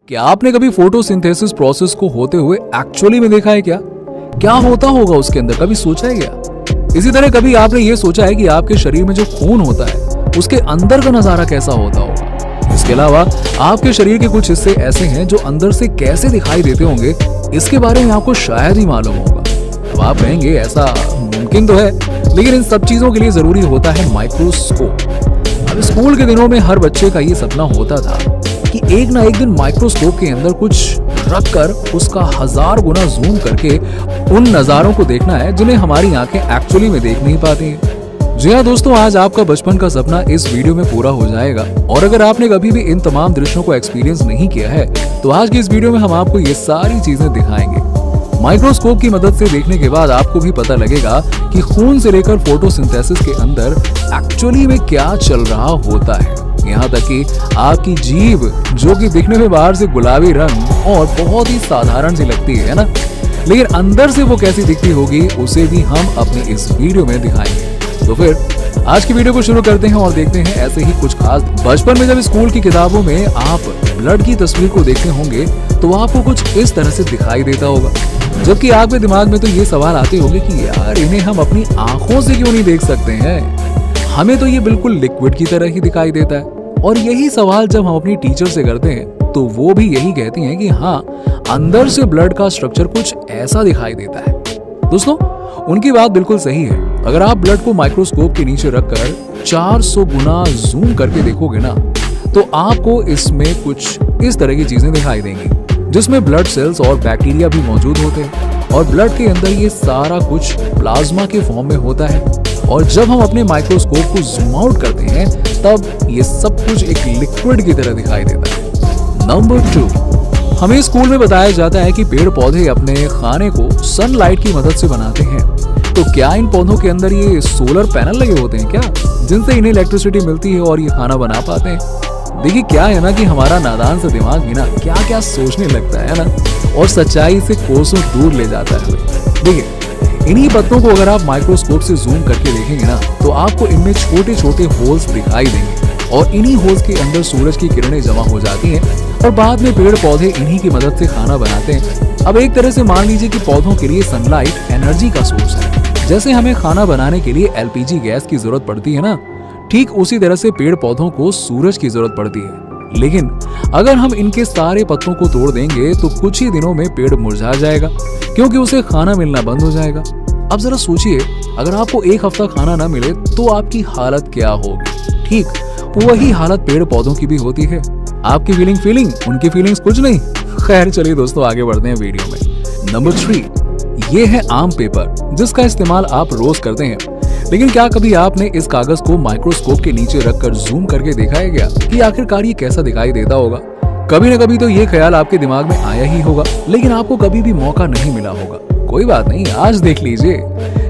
क्या आपने कभी फोटोसिंथेसिस प्रोसेस को होते हुए एक्चुअली में देखा है क्या? क्या होता होगा उसके अंदर, कभी सोचा है क्या? इसी तरह कभी आपने ये सोचा है कि आपके शरीर में जो खून होता है उसके अंदर का नजारा कैसा होता होगा? इसके अलावा आपके शरीर के कुछ हिस्से ऐसे हैं जो अंदर से कैसे दिखाई देते होंगे, इसके बारे में आपको शायद ही मालूम होगा। अब आप कहेंगे ऐसा मुमकिन तो है, लेकिन इन सब चीजों के लिए जरूरी होता है माइक्रोस्कोप। अब स्कूल के दिनों में हर बच्चे का ये सपना होता था कि एक ना एक दिन माइक्रोस्कोप के अंदर कुछ रख कर उसका 1000 गुना जूम करके उन नजारों को देखना है जिन्हें हमारी आंखें एक्चुअली में देख नहीं पाती हैं। जी हाँ दोस्तों, आज आपका बचपन का सपना इस वीडियो में पूरा हो जाएगा। और अगर आपने कभी भी इन तमाम दृश्यों को एक्सपीरियंस नहीं किया है तो आज की इस वीडियो में हम आपको ये सारी चीजें दिखाएंगे। माइक्रोस्कोप की मदद से देखने के बाद आपको भी पता लगेगा कि खून से लेकर फोटोसिंथेसिस के अंदर एक्चुअली में क्या चल रहा होता है। यहाँ तक कि आपकी जीभ, जो कि दिखने में बाहर से गुलाबी रंग और बहुत ही साधारण सी लगती है ना, लेकिन अंदर से वो कैसी दिखती होगी उसे भी हम अपनी इस वीडियो में दिखाएंगे। तो फिर आज की वीडियो को शुरू करते हैं और देखते हैं ऐसे ही कुछ खास। बचपन में जब स्कूल की किताबों में आप ब्लड की तस्वीर को देखते होंगे तो आपको कुछ इस तरह से दिखाई देता होगा, जबकि आपके दिमाग में तो ये सवाल आते होंगे कि यार इन्हें हम अपनी आंखों से क्यों नहीं देख सकते हैं, हमें तो ये बिल्कुल लिक्विड की तरह ही दिखाई देता है। और यही सवाल जब हम अपनी टीचर से करते हैं तो वो भी यही कहती हैं कि हाँ, अंदर से ब्लड का स्ट्रक्चर कुछ ऐसा दिखाई देता है। दोस्तों, उनकी बात बिल्कुल सही है। अगर आप ब्लड को माइक्रोस्कोप के नीचे रखकर 400 गुना जूम करके देखोगे ना, तो आपको इसमें कुछ इस तरह की चीजें दिखाई देंगी, जिसमें ब्लड सेल्स और बैक्टीरिया भी मौजूद होते हैं। और ब्लड के अंदर ये सारा कुछ प्लाज्मा के फॉर्म में होता है। और जब हम अपने माइक्रोस्कोप को जूम आउट करते हैं तब ये सब कुछ एक लिक्विड की तरह दिखाई देता है। नंबर 2, हमें स्कूल में बताया जाता है कि पेड़ पौधे अपने खाने को सनलाइट की मदद से बनाते हैं। तो क्या इन पौधों के अंदर ये सोलर पैनल लगे होते हैं क्या, जिनसे इन्हें इलेक्ट्रिसिटी मिलती है और ये खाना बना पाते हैं? देखिए क्या है ना कि हमारा नादान सा दिमाग भी ना क्या क्या सोचने लगता है ना, और सच्चाई से कोसों दूर ले जाता है। देखिए, इन्हीं पत्तों को अगर आप माइक्रोस्कोप से जूम करके देखेंगे ना तो आपको इनमें छोटे छोटे होल्स दिखाई देंगे, और इन्हीं होल्स के अंदर सूरज की किरणें जमा हो जाती हैं और बाद में पेड़ पौधे इन्हीं की मदद से खाना बनाते हैं। अब एक तरह से मान लीजिए कि पौधों के लिए सनलाइट एनर्जी का सोर्स है। जैसे हमें खाना बनाने के लिए एलपीजी गैस की जरूरत पड़ती है ना, ठीक उसी तरह से पेड़ पौधों को सूरज की जरूरत पड़ती है। लेकिन अगर हम इनके सारे पत्तों को तोड़ देंगे तो कुछ ही दिनों में पेड़ मुरझा जाएगा, क्योंकि उसे खाना मिलना बंद हो जाएगा। अब जरा सोचिए, अगर आपको एक हफ्ता खाना ना मिले तो आपकी हालत क्या होगी? ठीक वही हालत पेड़ पौधों की भी होती है। आपकी फीलिंग उनकी फीलिंग्स कुछ नहीं। खैर चलिए दोस्तों, आगे बढ़ते हैं वीडियो में। नंबर 3, ये है आम पेपर, जिसका इस्तेमाल आप रोज करते हैं। लेकिन क्या कभी आपने इस कागज को माइक्रोस्कोप के नीचे रखकर जूम करके देखा है क्या कि आखिरकार ये कैसा दिखाई देता होगा? कभी न कभी तो ये ख्याल आपके दिमाग में आया ही होगा, लेकिन आपको कभी भी मौका नहीं मिला होगा। कोई बात नहीं, आज देख लीजिए।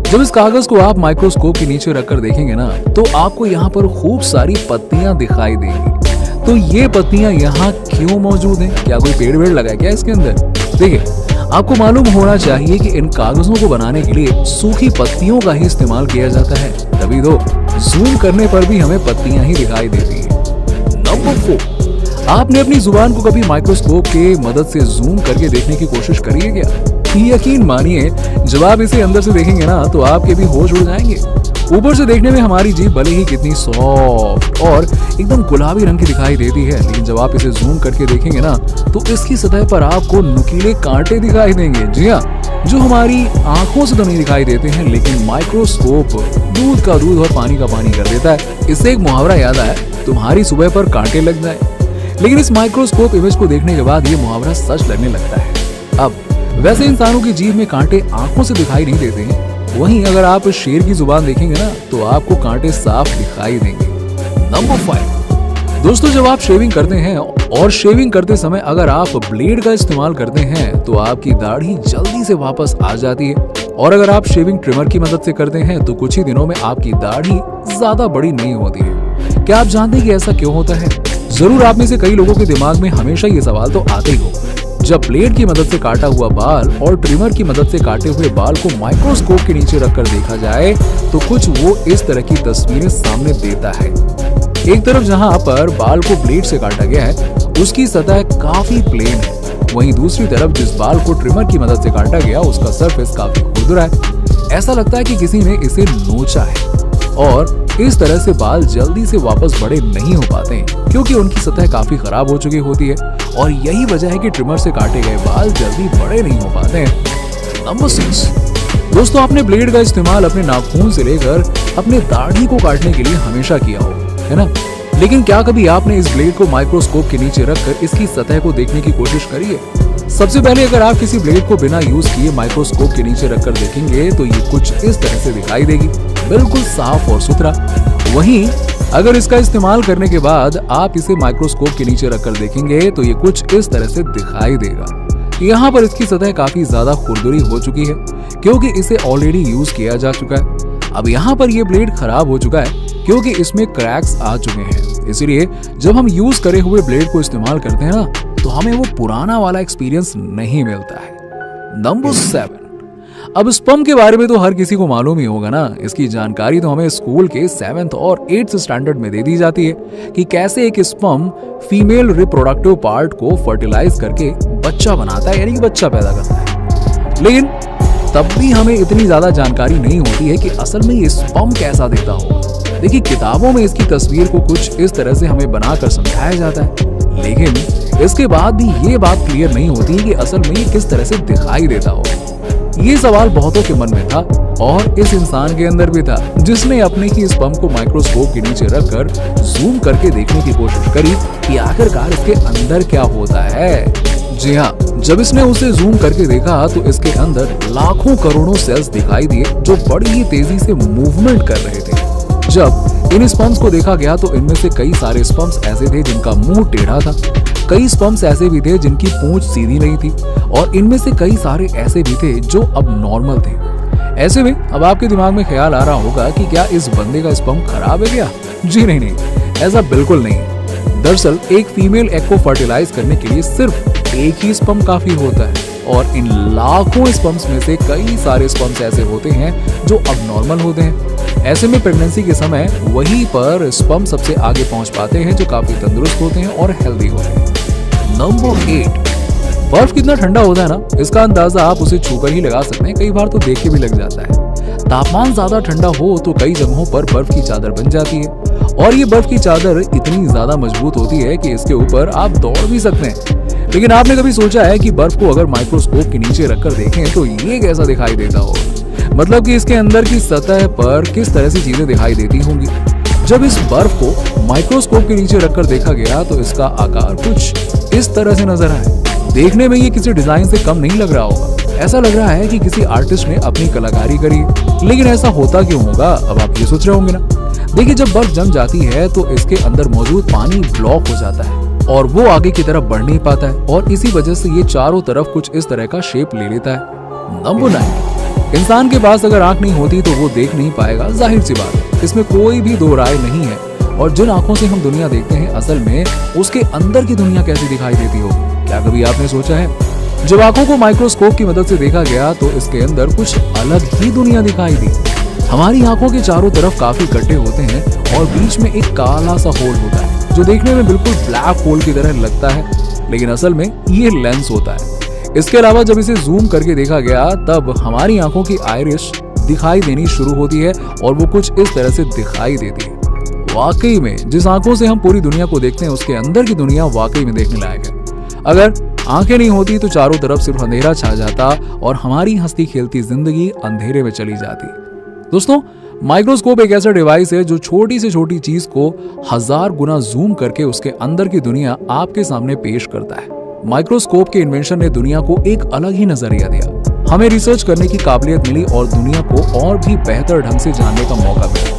जब इस कागज को आप माइक्रोस्कोप के नीचे रखकर देखेंगे ना तो आपको यहाँ पर खूब सारी पत्तियां दिखाई देंगी। तो ये पत्तियां यहाँ क्यों मौजूद हैं? क्या कोई पेड़ वेड़ लगा है क्या इसके अंदर? देखिए, आपको मालूम होना चाहिए कि इन कागजों को बनाने के लिए सूखी पत्तियों का ही इस्तेमाल किया जाता है। तभी तो जूम करने पर भी हमें पत्तियां ही दिखाई देती हैं। नंबर 4, आपने अपनी जुबान को कभी माइक्रोस्कोप के मदद से जूम करके देखने की कोशिश करी है क्या? यकीन मानिए, जब आप इसे अंदर से देखेंगे ना तो आपके भी होश उड़ जाएंगे। ऊपर से देखने में हमारी जीभ भले ही कितनी सॉफ्ट और एकदम गुलाबी रंग की दिखाई देती है, लेकिन जब आप इसे जूम करके देखेंगे ना तो इसकी सतह पर आपको नुकीले कांटे दिखाई देंगे। जी हाँ, जो हमारी आंखों से तो नहीं दिखाई देते हैं, लेकिन माइक्रोस्कोप दूध का दूध और पानी का पानी कर देता है। इससे एक मुहावरा याद आया, तुम्हारी सुबह पर कांटे लग जाए। लेकिन इस माइक्रोस्कोप इमेज को देखने के बाद ये मुहावरा सच लगने लगता है। अब वैसे इंसानों की जीभ में कांटे आंखों से दिखाई नहीं देते हैं, वहीं अगर आप शेर की जुबान देखेंगे ना तो आपको कांटे साफ दिखाई देंगे। नंबर 5, दोस्तों, जब आप शेविंग करते हैं और शेविंग करते समय अगर आप ब्लेड का इस्तेमाल करते हैं तो आपकी दाढ़ी जल्दी से वापस आ जाती है। और अगर आप शेविंग ट्रिमर की मदद से करते हैं तो कुछ ही दिनों में आपकी दाढ़ी ज्यादा बड़ी नहीं होती है। क्या आप जानते हैं कि ऐसा क्यों होता है? जरूर आप में से कई लोगों के दिमाग में हमेशा ये सवाल तो आते ही होगा। जब ब्लेड की मदद से काटा हुआ बाल और ट्रिमर की मदद से काटे हुए बाल को माइक्रोस्कोप के नीचे रखकर देखा जाए तो कुछ वो इस तरह की तस्वीरें सामने देता है। एक तरफ जहां पर बाल को ब्लेड से काटा गया है उसकी सतह काफी प्लेन है, वहीं दूसरी तरफ जिस बाल को ट्रिमर की मदद से काटा गया उसका सरफेस काफी खुरदुरा है। ऐसा लगता है कि किसी ने इसे नोचा है और इस तरह से बाल जल्दी से वापस बड़े नहीं हो पाते हैं क्योंकि उनकी सतह काफी खराब हो चुकी होती है और यही वजह है कि ट्रिमर से काटे गए बाल जल्दी बड़े नहीं हो पाते हैं। नंबर 6, दोस्तों आपने ब्लेड का इस्तेमाल अपने नाखून से लेकर अपने दाढ़ी को काटने के लिए हमेशा किया हो, है ना? लेकिन क्या कभी आपने इस ब्लेड को माइक्रोस्कोप के नीचे रखकर इसकी सतह को देखने की कोशिश करी है? सबसे पहले अगर आप किसी ब्लेड को बिना यूज किए माइक्रोस्कोप के नीचे रखकर देखेंगे तो ये कुछ इस तरह से दिखाई देगी, बिल्कुल साफ और सुथरा। वहीं अगर इसका इस्तेमाल करने के बाद आप इसे माइक्रोस्कोप के नीचे रखकर देखेंगे तो ये कुछ इस तरह से दिखाई देगा। यहाँ पर इसकी सतह काफी ज्यादा खुरदुरी हो चुकी है क्योंकि इसे ऑलरेडी यूज किया जा चुका है। अब यहाँ पर ये ब्लेड खराब हो चुका है क्योंकि इसमें क्रैक्स आ चुके हैं, इसलिए जब हम यूज करे हुए ब्लेड को इस्तेमाल करते हैं ना तो हमें वो पुराना वाला एक्सपीरियंस नहीं मिलता है। नंबर 7, अब स्पर्म के बारे में तो हर किसी को मालूम ही होगा ना। इसकी जानकारी तो हमें स्कूल के 7th और 8th स्टैंडर्ड में दे दी जाती है कि कैसे एक स्पर्म फीमेल रिप्रोडक्टिव पार्ट को फर्टिलाइज करके बच्चा बनाता है, यानी कि बच्चा पैदा करता है। लेकिन तब भी हमें इतनी ज्यादा जानकारी नहीं होती है कि असल में ये स्पर्म कैसा दिखता होगा। देखिए किताबों में इसकी तस्वीर को कुछ इस तरह से हमें बनाकर समझाया जाता है, लेकिन इसके बाद भी ये बात क्लियर नहीं होती कि असल में ये किस तरह से दिखाई देता होगा। ये सवाल बहुतों के मन में था और इस इंसान के अंदर भी था जिसने अपने ही स्पर्म को माइक्रोस्कोप के नीचे रखकर जूम करके देखने की कोशिश करी कि आखिरकार इसके अंदर क्या होता है। जी हाँ, जब इसने उसे जूम करके देखा तो इसके अंदर लाखों करोड़ों सेल्स दिखाई दिए जो बड़ी ही तेजी से मूवमेंट कर रहे थे। जब इन स्पर्म्स को देखा गया तो इनमें से कई सारे स्पर्म्स ऐसे थे जिनका मुंह टेढ़ा था, कई स्पर्म्स ऐसे भी थे जिनकी पूंछ सीधी नहीं थी और इनमें से कई सारे ऐसे भी थे जो अब नॉर्मल थे। ऐसे में अब आपके दिमाग में ख्याल आ रहा होगा कि क्या इस बंदे का स्पर्म खराब है क्या? जी नहीं, ऐसा बिल्कुल नहीं। दरअसल एक फीमेल एग को फर्टिलाइज करने के लिए सिर्फ एक ही स्पर्म काफी होता है और इन लाखों स्पर्म्स में से कई सारे स्पर्म्स ऐसे होते हैं जो अब नॉर्मल होते हैं। ऐसे में प्रेगनेंसी के समय वहीं पर स्पर्म सबसे आगे पहुंच पाते हैं जो काफी तंदुरुस्त होते हैं और हेल्दी होते हैं। नंबर 8, बर्फ कितना ठंडा होता है ना, इसका अंदाजा आप उसे छूकर ही लगा सकते हैं, कई बार तो देख के भी लग जाता है। तापमान ज्यादा ठंडा हो तो कई जगहों पर बर्फ की चादर बन जाती है और ये बर्फ की चादर इतनी ज्यादा मजबूत होती है कि इसके ऊपर आप दौड़ भी सकते हैं। लेकिन आपने कभी सोचा है कि बर्फ को अगर माइक्रोस्कोप के नीचे रखकर देखें तो ये कैसा दिखाई देता होगा? मतलब कि इसके अंदर की सतह पर किस तरह से चीजें दिखाई देती होंगी। जब इस बर्फ को माइक्रोस्कोप के नीचे रखकर देखा गया तो इसका आकार कुछ इस तरह से नजर आया। देखने में ये किसी डिजाइन से कम नहीं लग रहा होगा, ऐसा लग रहा है कि किसी आर्टिस्ट ने अपनी कलाकारी करी। लेकिन ऐसा होता क्यों होगा, अब आप ये सोच रहे होंगे ना। देखिए जब बर्फ जम जाती है तो इसके अंदर मौजूद पानी ब्लॉक हो जाता है और वो आगे की तरफ बढ़ नहीं पाता है और इसी वजह से ये चारों तरफ कुछ इस तरह का शेप ले लेता है। नंबर 9, इंसान के पास अगर आंख नहीं होती तो वो देख नहीं पाएगा, जाहिर सी बात है, इसमें कोई भी दो राय नहीं है। और जिन आंखों से हम दुनिया देखते हैं असल में उसके अंदर की दुनिया कैसी दिखाई देती होगी, क्या कभी आपने सोचा है? जब आंखों को माइक्रोस्कोप की मदद से देखा गया तो इसके अंदर कुछ अलग ही दुनिया दिखाई दी। हमारी आंखों के चारों तरफ काफी गड्ढे होते हैं और बीच में एक काला सा होल होता है जो देखने में बिल्कुल ब्लैक होल की तरह लगता है, लेकिन असल में ये लेंस होता है। इसके अलावा जब इसे जूम करके देखा गया तब हमारी आंखों की आइरिस दिखाई देनी शुरू होती है और वो कुछ इस तरह से दिखाई देती है। वाकई में जिस आंखों से हम पूरी दुनिया को देखते हैं उसके अंदर की दुनिया वाकई में देखने लायक है। अगर आंखें नहीं होती तो चारों तरफ सिर्फ अंधेरा छा जाता और हमारी हंसती खेलती जिंदगी अंधेरे में चली जाती। दोस्तों, माइक्रोस्कोप एक ऐसा डिवाइस है जो छोटी से छोटी चीज को 1000 गुना जूम करके उसके अंदर की दुनिया आपके सामने पेश करता है। माइक्रोस्कोप के इन्वेंशन ने दुनिया को एक अलग ही नजरिया दिया। हमें रिसर्च करने की काबिलियत मिली और दुनिया को और भी बेहतर ढंग से जानने का मौका मिला।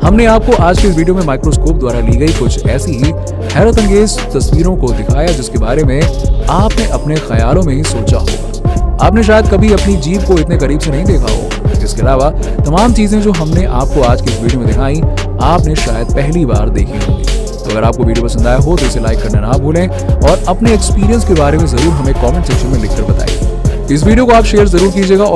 हमने आपको आज के इस वीडियो में माइक्रोस्कोप द्वारा ली गई कुछ ऐसी ही हैरत अंगेज तस्वीरों को दिखाया जिसके बारे में आपने अपने ख्यालों में ही सोचा होगा। आपने शायद कभी अपनी जीभ को इतने करीब से नहीं देखा होगा। इसके अलावा तमाम चीजें जो हमने आपको आज की इस वीडियो में दिखाई आपने शायद पहली बार देखी होंगी। तो अगर आपको वीडियो पसंद आया हो तो इसे लाइक करना ना भूलें और अपने एक्सपीरियंस के बारे में जरूर हमें कमेंट सेक्शन में लिखकर बताइए। इस वीडियो को आप शेयर जरूर कीजिएगा और